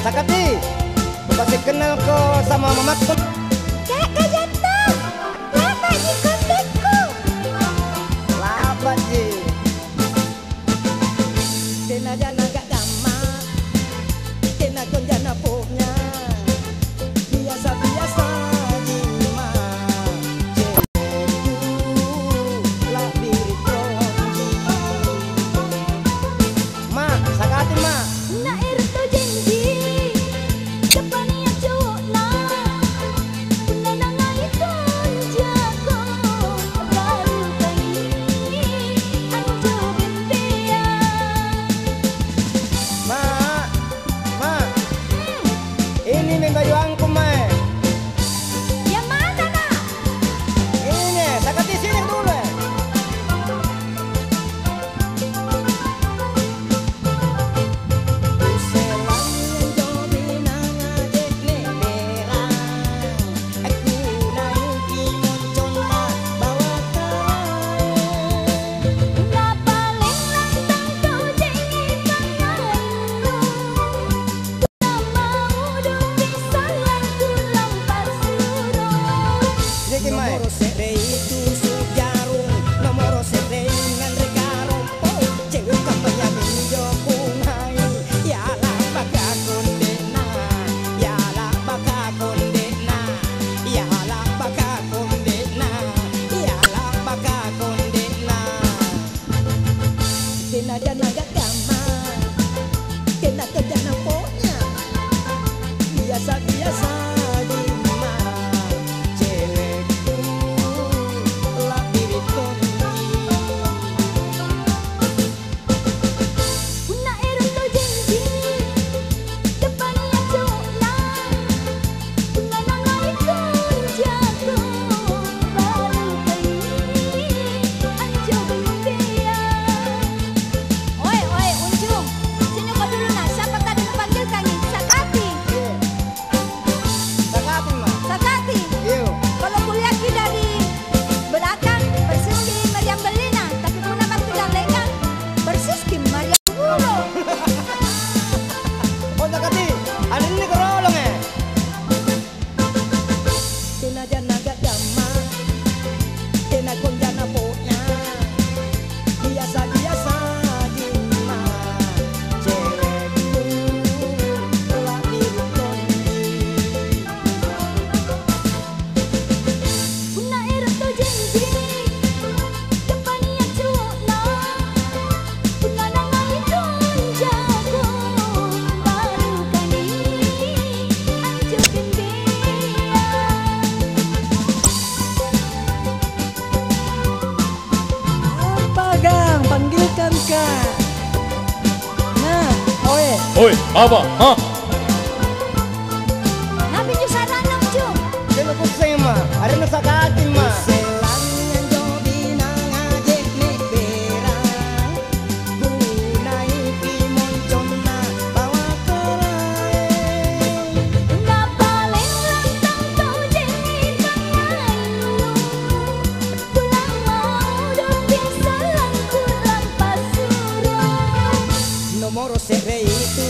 Sakati, pasti kenal kok sama mamaku. Kak jatuh, lapa di kontekku. Lapa ji. Kena jana gak gamak, kena konjana punya. Biasa-biasa di mah, cewekku lah diri konji. Ma, Sakati ma. Nak erto janji. Ini baju angku mai. Yang mana nak? Ini, Sakati sini dulu. Nomor sere itu sujarung, nomor sere dengan regarong. Oh, cewek kampanye minjo punai, ya lah baka kondena, ya lah baka kondena, ya lah baka kondena, ya lah baka kondena. Kena jana gak gamak, kena kejana poknya, biasa-biasa. Panggilkan Kak. Nah, oe. Oi, apa? Hah? Nabi ju sarana ju. Jangan pusing ma. Ada nu Sakati ma. Selang yang jobi nangajek nek berang. Gunai pimonconna bawa kerai. Na paling lantang kau jengin kangayu. Pulang mau dan bisa langkur lampas surau. Nomor sere itu